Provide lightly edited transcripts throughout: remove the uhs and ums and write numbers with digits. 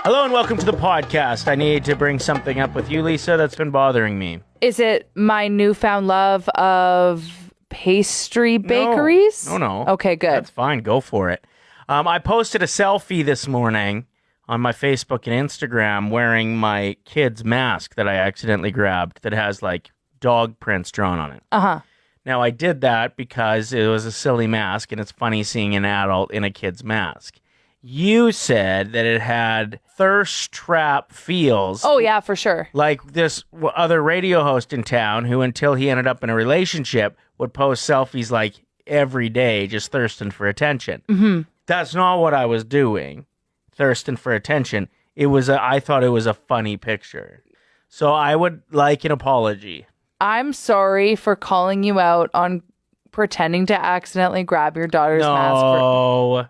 Hello and welcome to the podcast. I need to bring something up with you, Lisa, that's been bothering me. Is it my newfound love of pastry bakeries? No. Okay, good. That's fine. Go for it. I posted a selfie this morning on my Facebook and Instagram wearing my kid's mask that I accidentally grabbed that has like dog prints drawn on it. Uh-huh. Now, I did that because it was a silly mask, and it's funny seeing an adult in a kid's mask. You said that it had thirst trap feels. Oh, yeah, for sure. Like this other radio host in town who, until he ended up in a relationship, would post selfies like every day, just thirsting for attention. Mm-hmm. That's not what I was doing, thirsting for attention. I thought it was a funny picture. So I would like an apology. I'm sorry for calling you out on pretending to accidentally grab your daughter's mask. No.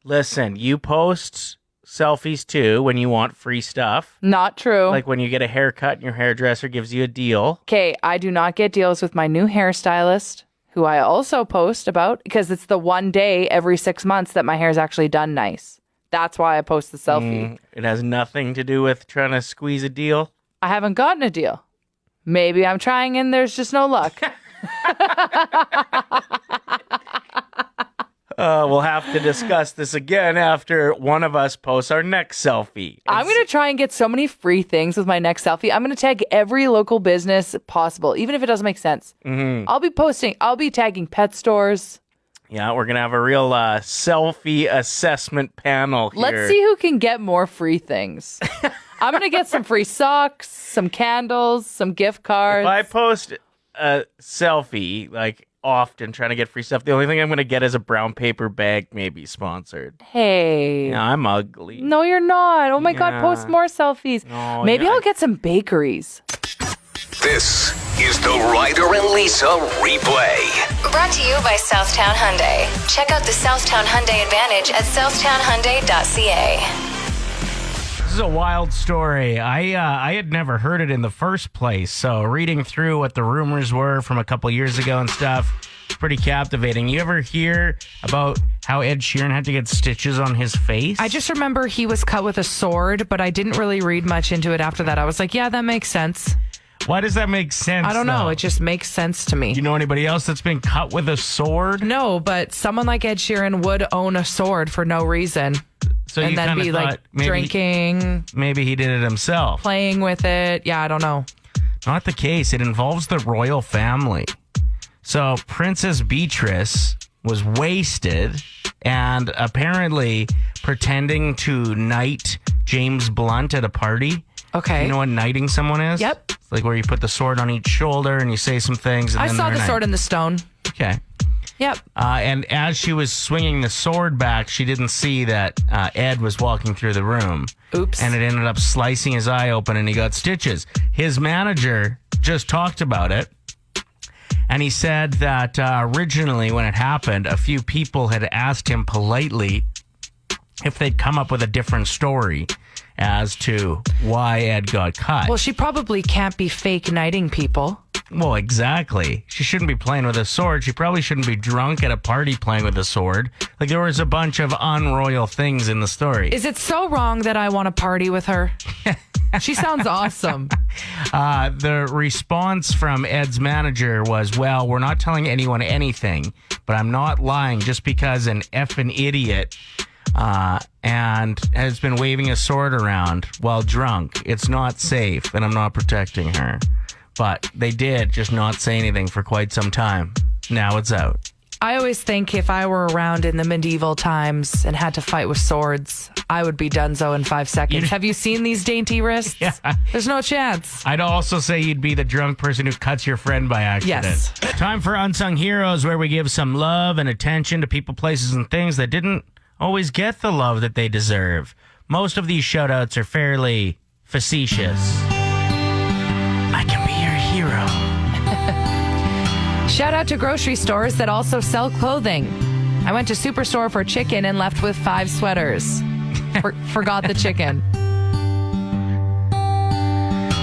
Listen, you post selfies too when you want free stuff. Not true. Like when you get a haircut and your hairdresser gives you a deal. Okay, I do not get deals with my new hairstylist, who I also post about, because it's the one day every 6 months that my hair's actually done nice. That's why I post the selfie. It has nothing to do with trying to squeeze a deal. I haven't gotten a deal. Maybe I'm trying and there's just no luck. We'll have to discuss this again after one of us posts our next selfie. I'm going to try and get so many free things with my next selfie. I'm going to tag every local business possible, even if it doesn't make sense. Mm-hmm. I'll be tagging pet stores. Yeah, we're going to have a real selfie assessment panel here. Let's see who can get more free things. I'm going to get some free socks, some candles, some gift cards. If I post a selfie, like often trying to get free stuff, the only thing I'm going to get is a brown paper bag, maybe sponsored. Hey. Yeah, I'm ugly. No, you're not. Oh my God, post more selfies. No, maybe I'll get some bakeries. This is the Ryder and Lisa replay. Brought to you by Southtown Hyundai. Check out the Southtown Hyundai Advantage at southtownhyundai.ca. This is a wild story. I had never heard it in the first place, so reading through what the rumors were from a couple years ago and stuff, it's pretty captivating. You ever hear about how Ed Sheeran had to get stitches on his face? I just remember he was cut with a sword, but I didn't really read much into it after that. I was like, yeah, that makes sense. Why does that make sense? I don't know. Though? It just makes sense to me. You know anybody else that's been cut with a sword? No, but someone like Ed Sheeran would own a sword for no reason. So and you then be like drinking. Maybe he did it himself. Playing with it. Yeah, I don't know. Not the case. It involves the royal family. So Princess Beatrice was wasted and apparently pretending to knight James Blunt at a party. Okay. You know what knighting someone is? Yep. It's like where you put the sword on each shoulder and you say some things. And I then saw the they're sword in the stone. Okay. Yep. And as she was swinging the sword back, she didn't see that Ed was walking through the room. Oops. And it ended up slicing his eye open and he got stitches. His manager just talked about it. And he said that originally when it happened, a few people had asked him politely if they'd come up with a different story as to why Ed got cut. Well, she probably can't be fake knighting people. Well, exactly. She shouldn't be playing with a sword. She probably shouldn't be drunk at a party playing with a sword. Like, there was a bunch of unroyal things in the story. Is it so wrong that I want to party with her? She sounds awesome. The response from Ed's manager was, well, we're not telling anyone anything, but I'm not lying just because an effing idiot and has been waving a sword around while drunk. It's not safe, and I'm not protecting her. But they did just not say anything for quite some time. Now it's out. I always think if I were around in the medieval times and had to fight with swords, I would be donezo in 5 seconds. Have you seen these dainty wrists? Yeah. There's no chance. I'd also say you'd be the drunk person who cuts your friend by accident. Yes. Time for Unsung Heroes, where we give some love and attention to people, places, and things that didn't always get the love that they deserve. Most of these shout-outs are fairly facetious. I can be your hero. Shout out to grocery stores that also sell clothing. I went to Superstore for chicken and left with 5 sweaters. Forgot the chicken.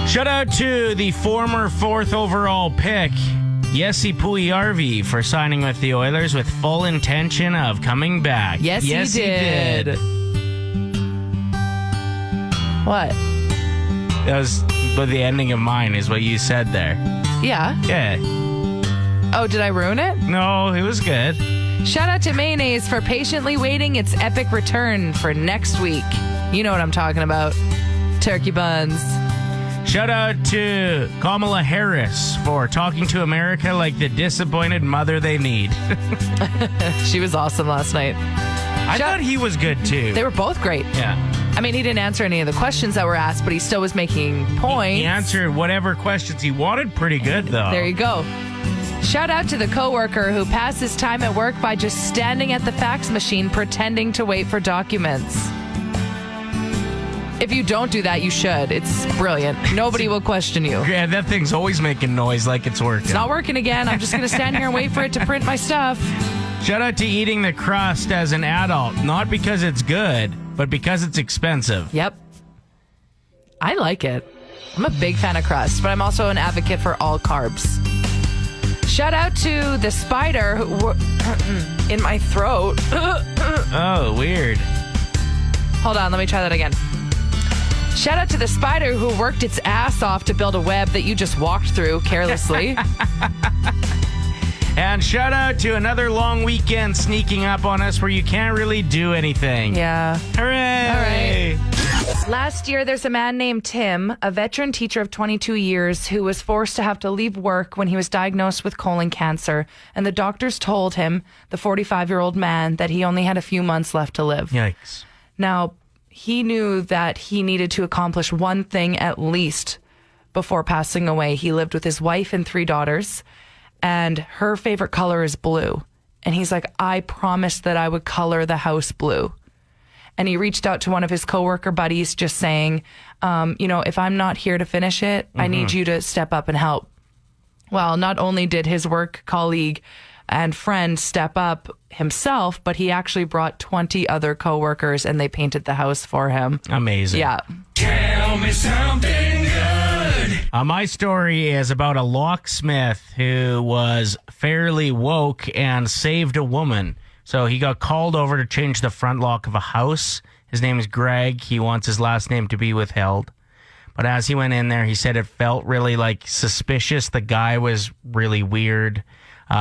Shout out to the former 4th overall pick, Jesse Pugliarvi, for signing with the Oilers with full intention of coming back. Yes, he did. What? That was but the ending of mine is what you said there. Yeah. Yeah. Oh, did I ruin it? No, it was good. Shout out to Mayonnaise for patiently waiting its epic return for next week. You know what I'm talking about. Turkey buns. Shout out to Kamala Harris for talking to America like the disappointed mother they need. She was awesome last night. I thought he was good too. They were both great. Yeah. I mean, he didn't answer any of the questions that were asked, but he still was making points. He answered whatever questions he wanted pretty good, though. There you go. Shout out to the coworker who passed his time at work by just standing at the fax machine pretending to wait for documents. If you don't do that, you should. It's brilliant. Nobody will question you. Yeah, that thing's always making noise like it's working. It's not working again. I'm just going to stand here and wait for it to print my stuff. Shout out to eating the crust as an adult. Not because it's good, but because it's expensive. Yep. I like it. I'm a big fan of crust, but I'm also an advocate for all carbs. Shout out to the spider who in my throat. Oh, weird. Hold on, let me try that again. Shout out to the spider who worked its ass off to build a web that you just walked through carelessly. And shout out to another long weekend sneaking up on us where you can't really do anything. Yeah. Hooray! All right. Last year, there's a man named Tim, a veteran teacher of 22 years, who was forced to have to leave work when he was diagnosed with colon cancer. And the doctors told him, the 45-year-old man, that he only had a few months left to live. Yikes. Now, he knew that he needed to accomplish one thing at least before passing away. He lived with his wife and 3 daughters, and her favorite color is blue. And he's like, I promised that I would color the house blue. And he reached out to one of his coworker buddies just saying, if I'm not here to finish it, I need you to step up and help. Well, not only did his work colleague and friend step up himself, but he actually brought 20 other coworkers and they painted the house for him. Amazing. Yeah. Tell me something good. My story is about a locksmith who was fairly woke and saved a woman. So he got called over to change the front lock of a house. His name is Greg. He wants his last name to be withheld. But as he went in there, he said it felt really suspicious. The guy was really weird.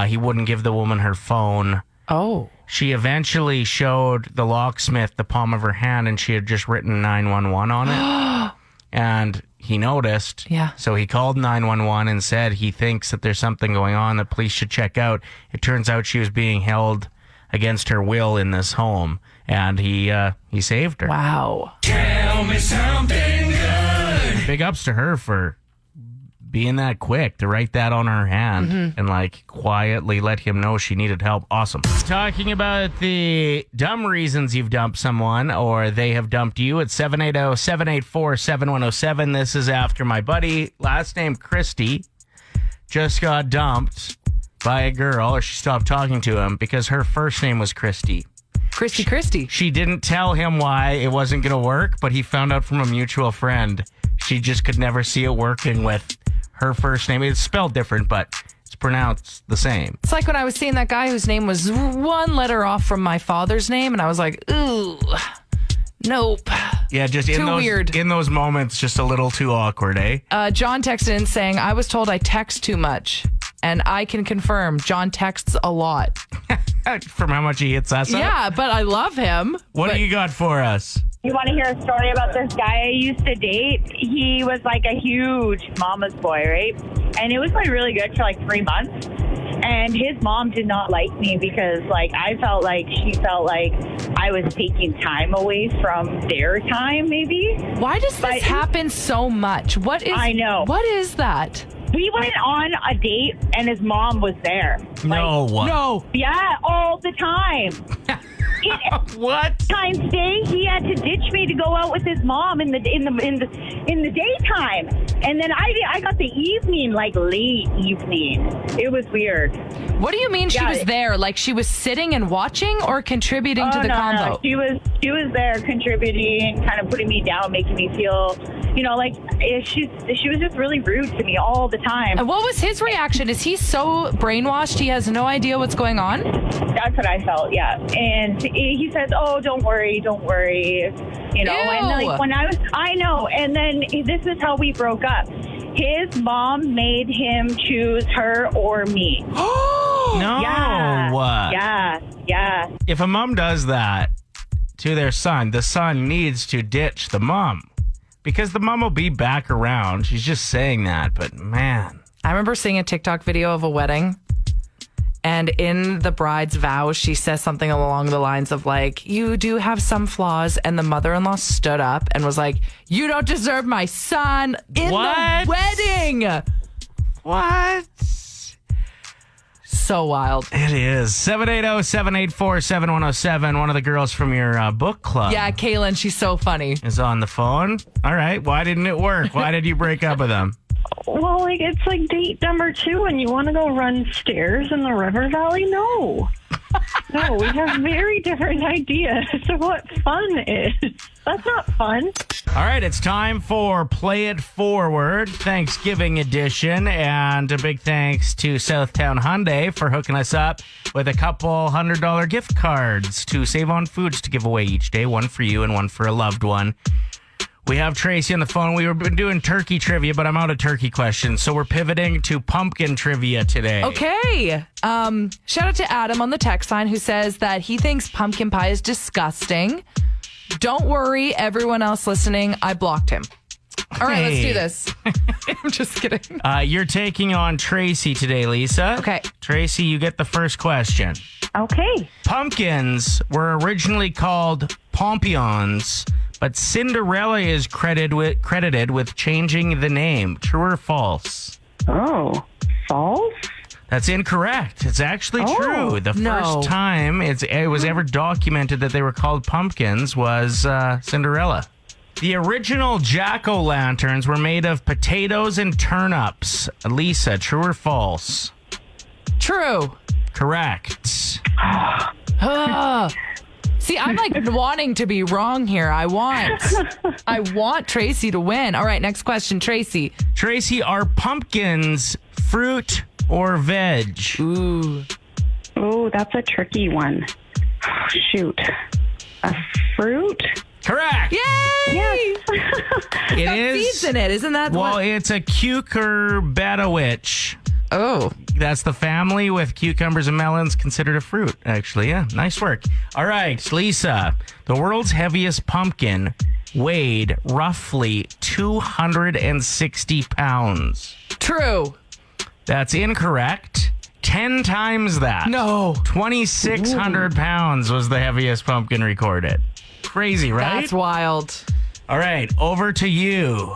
He wouldn't give the woman her phone. Oh. She eventually showed the locksmith the palm of her hand, and she had just written 911 on it. And he noticed. Yeah. So he called 911 and said he thinks that there's something going on. The police should check out. It turns out she was being held against her will in this home, and he saved her. Wow. Tell me something good. Big ups to her for being that quick to write that on her hand and quietly let him know she needed help. Awesome. Talking about the dumb reasons you've dumped someone or they have dumped you at 780-784-7107. This is after my buddy, last name Christy, just got dumped by a girl, or she stopped talking to him because her first name was Christy. Christy. She didn't tell him why it wasn't going to work, but he found out from a mutual friend. She just could never see it working with her first name. It's spelled different, but it's pronounced the same. It's like when I was seeing that guy whose name was one letter off from my father's name, and I was like, ooh, nope. Yeah, just weird. In those moments, just a little too awkward, eh? John texted in saying, I was told I text too much. And I can confirm, John texts a lot. From how much he hits us up? Yeah, but I love him. What do you got for us? You want to hear a story about this guy I used to date? He was like a huge mama's boy, right? And it was really good for 3 months. And his mom did not like me because I felt like she felt like I was taking time away from their time, maybe. Why does this happen so much? I know. What is that? We went on a date and his mom was there. No. Yeah, all the time. What? Times day, he had to ditch me to go out with his mom in the daytime. And then I got the evening, like late evening. It was weird. What do you mean she Yeah. was there? Like she was sitting and watching or contributing to the no, convo? No. She was there contributing, kind of putting me down, making me feel, like she was just really rude to me all the time. And what was his reaction? Is he so brainwashed he has no idea what's going on? That's what I felt, yeah. And he says, "Oh, don't worry. Ew. And like when I know. And then this is how we broke up. His mom made him choose her or me. No. Yeah. If a mom does that to their son, the son needs to ditch the mom because the mom will be back around. She's just saying that, but man. I remember seeing a TikTok video of a wedding, and in the bride's vows, she says something along the lines of like, "You do have some flaws," and the mother-in-law stood up and was like, "You don't deserve my son in What? the wedding." What? So wild. It is. 780-784-7107. One of the girls from your book club Yeah, Kaylin, she's so funny. is on the phone. All right. Why didn't it work? Why did you break up with him? Well, like, it's like date number 2 and you want to go run stairs in the river valley? No. No, we have very different ideas of what fun is. That's not fun. All right, it's time for Play It Forward, Thanksgiving edition. And a big thanks to Southtown Hyundai for hooking us up with a couple $100 gift cards to save on foods to give away each day. One for you and one for a loved one. We have Tracy on the phone. We've been doing turkey trivia, but I'm out of turkey questions. So we're pivoting to pumpkin trivia today. Okay. Shout out to Adam on the text line who says that he thinks pumpkin pie is disgusting. Don't worry, everyone else listening, I blocked him. All right, let's do this. I'm just kidding. You're taking on Tracy today, Lisa. Okay. Tracy, you get the first question. Okay. Pumpkins were originally called pompions, but Cinderella is credited with changing the name. True or false? Oh, false? That's incorrect. It's actually true. The no. first time it was ever documented that they were called pumpkins was Cinderella. The original jack-o'-lanterns were made of potatoes and turnips. Lisa, true or false? True. Correct. See, I'm like wanting to be wrong here. I want Tracy to win. All right, next question, Tracy. Tracy, are pumpkins fruit or veg? Ooh. Oh, that's a tricky one. Oh, shoot. A fruit? Correct. Yay! Yes. It Got is. seeds in it, isn't that Well, what? it's a cucurbitawitch. Oh. That's the family with cucumbers and melons considered a fruit, actually. Yeah, nice work. All right, Lisa. The world's heaviest pumpkin weighed roughly 260 pounds. True. That's incorrect. 10 times that. No. 2,600 pounds was the heaviest pumpkin recorded. Crazy, right? That's wild. All right, over to you,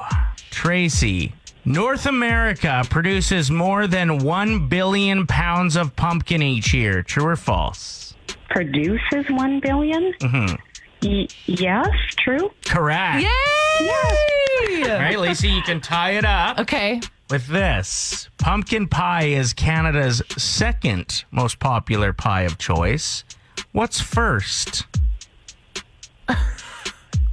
Tracy. North America produces more than 1 billion pounds of pumpkin each year. True or false? Produces 1 billion? Mm-hmm. Yes, true. Correct. Yay! All right, Lisa, you can tie it up Okay. with this. Pumpkin pie is Canada's second most popular pie of choice. What's first?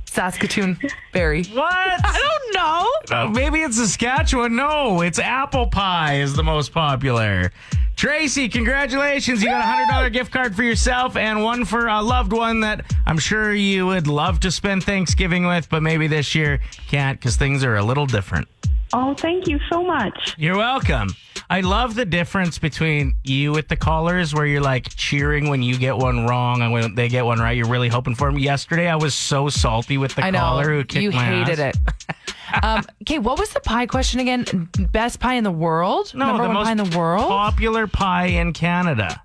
Saskatoon berry. What? I don't know. Maybe it's Saskatchewan. No, it's apple pie is the most popular. Tracy, congratulations. You got a $100 gift card for yourself and one for a loved one that I'm sure you would love to spend Thanksgiving with, but maybe this year can't because things are a little different. Oh, thank you so much. You're welcome. I love the difference between you with the callers where you're like cheering when you get one wrong and when they get one right, you're really hoping for them. Yesterday, I was so salty with the I know. caller who kicked You my hated ass. it. Okay, what was the pie question again? Best pie in the world? No, Number the one most pie in the world? popular pie in Canada.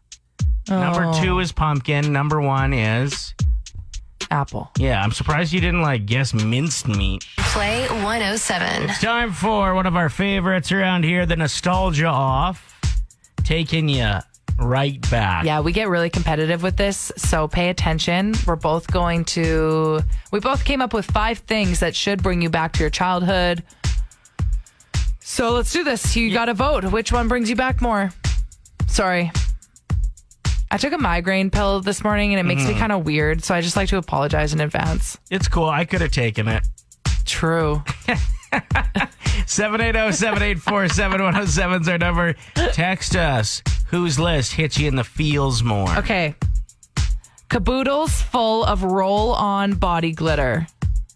Number 2 is pumpkin. Number 1 is... Apple. Yeah, I'm surprised you didn't guess minced meat. Play 107. It's time for one of our favorites around here, the Nostalgia Off. Taking you right back. Yeah, we get really competitive with this, so pay attention. We both came up with 5 things that should bring you back to your childhood So let's do this. You got to vote. Which one brings you back more? Sorry. I took a migraine pill this morning and it makes me kind of weird. So I just like to apologize in advance. It's cool. I could have taken it. True. 780-784-7107 is our number. Text us. Whose list hits you in the feels more? Okay. Caboodles full of roll-on body glitter.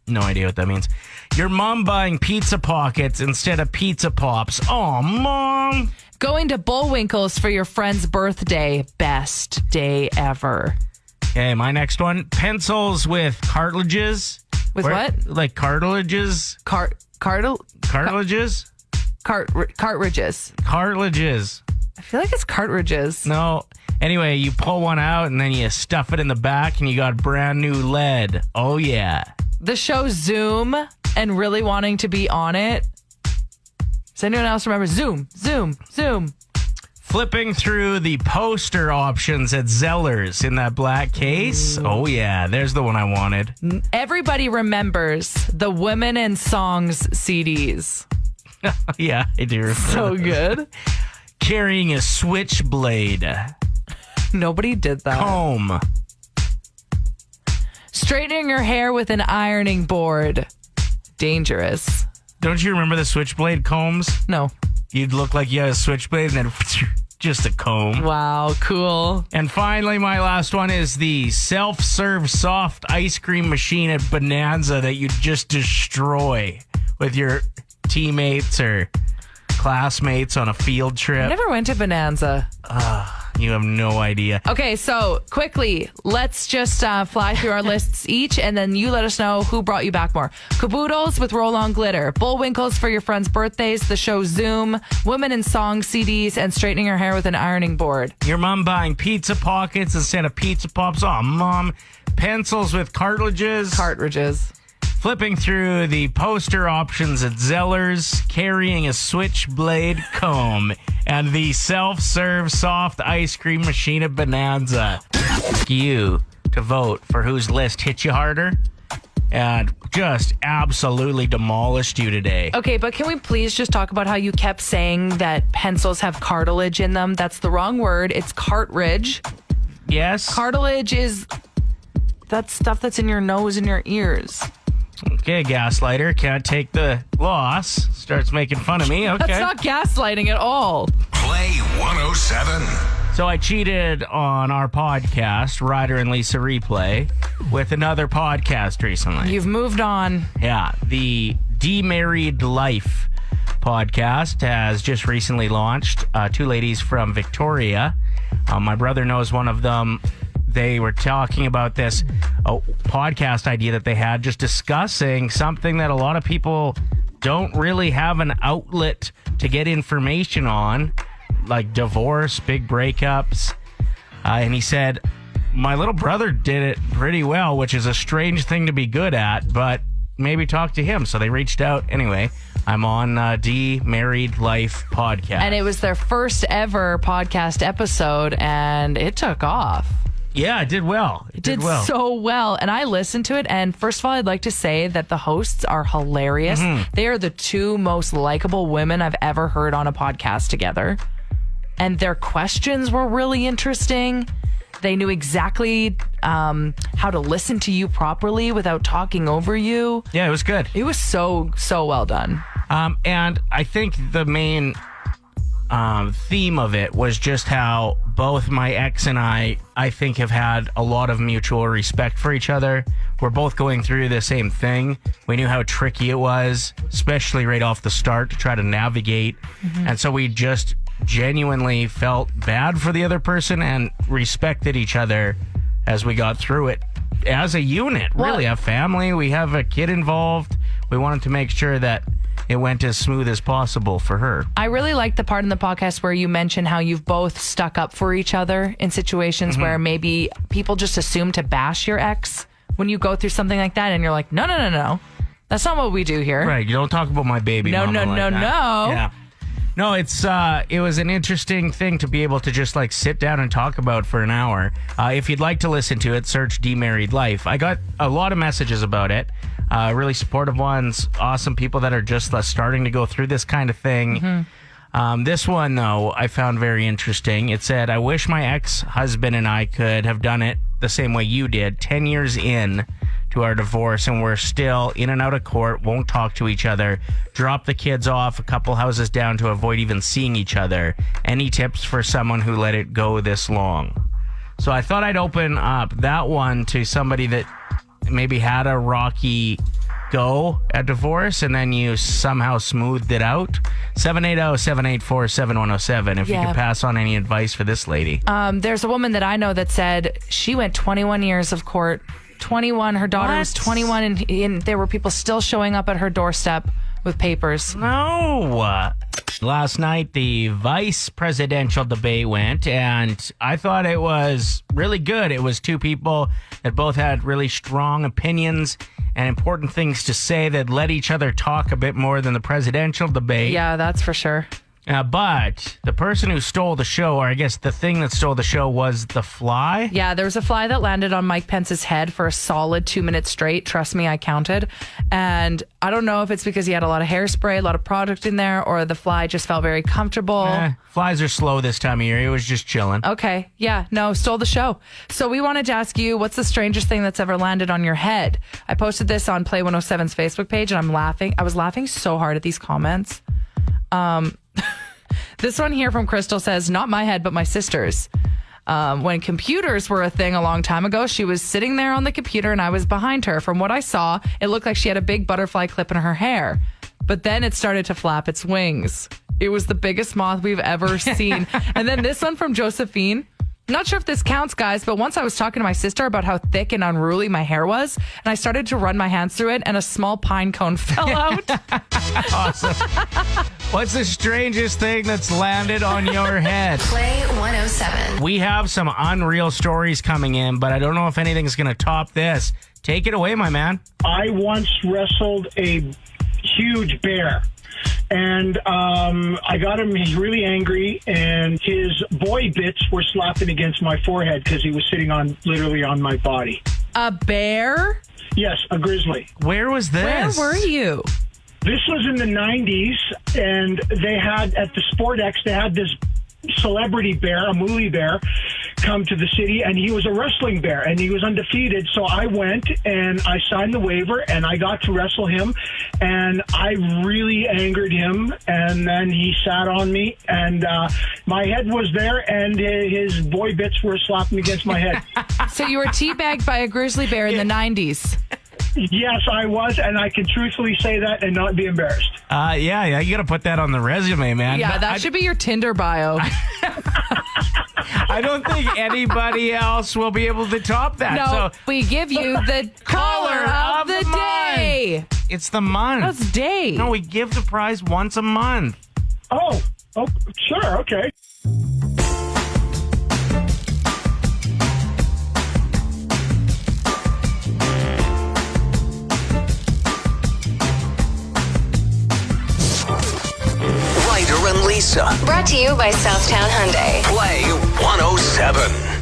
No idea what that means. Your mom buying pizza pockets instead of pizza pops. Oh, Mom. Going to Bullwinkle's for your friend's birthday. Best day ever. Okay, my next one. Pencils with cartilages. With what? Like cartilages? Cartilages? Cartridges. Cartilages. I feel like it's cartridges. No. Anyway, you pull one out and then you stuff it in the back and you got brand new lead. Oh, yeah. The show Zoom and really wanting to be on it. Does anyone else remember Zoom? Flipping through the poster options at Zeller's in that black case. Oh, yeah. There's the one I wanted. Everybody remembers the Women and Songs CDs. Yeah, I do remember. So good. Carrying a switchblade. Nobody did that. Comb. Straightening your hair with an ironing board. Dangerous. Don't you remember the switchblade combs? No. You'd look like you had a switchblade and then just a comb. Wow, cool. And finally, my last one is the self-serve soft ice cream machine at Bonanza that you just destroy with your teammates or classmates on a field trip. I never went to Bonanza. You have no idea. Okay, so quickly, let's just fly through our lists each, and then you let us know who brought you back more. Caboodles with roll-on glitter, Bullwinkles for your friends' birthdays, the show Zoom, Women in Song CDs, and straightening your hair with an ironing board. Your mom buying pizza pockets instead of pizza pops. Oh, Mom. Pencils with cartilages. Cartridges. Flipping through the poster options at Zeller's, carrying a switchblade comb, and the self-serve soft ice cream machine at Bonanza. You to vote for whose list hit you harder and just absolutely demolished you today. Okay, but can we please just talk about how you kept saying that pencils have cartilage in them? That's the wrong word. It's cartridge. Yes? Cartilage is that stuff that's in your nose and your ears. Okay, gaslighter. Can't take the loss. Starts making fun of me. Okay. That's not gaslighting at all. Play 107. So I cheated on our podcast, Ryder and Lisa Replay, with another podcast recently. You've moved on. Yeah. The Demarried Life podcast has just recently launched. Two ladies from Victoria. My brother knows one of them. They were talking about this podcast idea that they had, just discussing something that a lot of people don't really have an outlet to get information on, like divorce, big breakups. And he said, my little brother did it pretty well, which is a strange thing to be good at, but maybe talk to him. So they reached out. Anyway, I'm on Demarried Life podcast. And it was their first ever podcast episode, and it took off. Yeah, it did well. It did well. So well. And I listened to it. And first of all, I'd like to say that the hosts are hilarious. Mm-hmm. They are the two most likable women I've ever heard on a podcast together. And their questions were really interesting. They knew exactly how to listen to you properly without talking over you. Yeah, it was good. It was so well done. And I think the main theme of it was just how both my ex and I think, have had a lot of mutual respect for each other. We're both going through the same thing. We knew how tricky it was, especially right off the start, to try to navigate. Mm-hmm. And so we just genuinely felt bad for the other person and respected each other as we got through it as a unit. Really, a family. We have a kid involved. We wanted to make sure that it went as smooth as possible for her. I really like the part in the podcast where you mention how you've both stuck up for each other in situations where maybe people just assume to bash your ex when you go through something like that, and you're like, no. That's not what we do here. Right. You don't talk about my baby No. mama like that. No. Yeah. No, it was an interesting thing to be able to just like sit down and talk about for an hour. If you'd like to listen to it, search Demarried Life. I got a lot of messages about it. Really supportive ones, awesome people that are just starting to go through this kind of thing. This one, though, I found very interesting. It said, I wish my ex-husband and I could have done it the same way you did, 10 years in to our divorce, and we're still in and out of court, won't talk to each other, drop the kids off a couple houses down to avoid even seeing each other. Any tips for someone who let it go this long? So I thought I'd open up that one to somebody that maybe had a rocky go at divorce and then you somehow smoothed it out. 780-784-7107 if you could pass on any advice for this lady. There's a woman that I know that said she went 21 years of court. 21. Her daughter was 21 and there were people still showing up at her doorstep with papers. No. Last night, the vice presidential debate went, and I thought it was really good. It was two people that both had really strong opinions and important things to say that let each other talk a bit more than the presidential debate. Yeah, that's for sure. But the person who stole the show, or I guess the thing that stole the show, was the fly. Yeah, there was a fly that landed on Mike Pence's head for a solid 2 minutes straight. Trust me, I counted. And I don't know if it's because he had a lot of hairspray, a lot of product in there, or the fly just felt very comfortable. Flies are slow this time of year. It was just chilling. Okay. Yeah, no, stole the show. So we wanted to ask you, what's the strangest thing that's ever landed on your head? I posted this on Play 107's Facebook page, and I'm laughing. I was laughing so hard at these comments. This one here from Crystal says, not my head, but my sister's. When computers were a thing a long time ago, she was sitting there on the computer and I was behind her. From what I saw, it looked like she had a big butterfly clip in her hair. But then it started to flap its wings. It was the biggest moth we've ever seen. And then this one from Josephine. Not sure if this counts, guys, but once I was talking to my sister about how thick and unruly my hair was, and I started to run my hands through it, and a small pine cone fell out. Awesome. What's the strangest thing that's landed on your head? Play 107. We have some unreal stories coming in, but I don't know if anything's going to top this. Take it away, my man. I once wrestled a huge bear. And I got him really angry, and his boy bits were slapping against my forehead because he was sitting literally on my body. A bear? Yes, a grizzly. Where was this? Where were you? This was in the 90s, and they had, at the SportX, they had this celebrity bear, a movie bear, come to the city, and he was a wrestling bear, and he was undefeated. So I went and I signed the waiver, and I got to wrestle him, and I really angered him, and then he sat on me, and my head was there, and his boy bits were slapping against my head. So you were teabagged by a grizzly bear in the 90s. Yes, I was, and I can truthfully say that and not be embarrassed. Yeah, you got to put that on the resume, man. Yeah, that should be your Tinder bio. I don't think anybody else will be able to top that. No, so we give you the caller of the day. It's the month. That's day. No, we give the prize once a month. Oh, sure, okay. Ryder and Lisa. Brought to you by Southtown Hyundai. Play 107.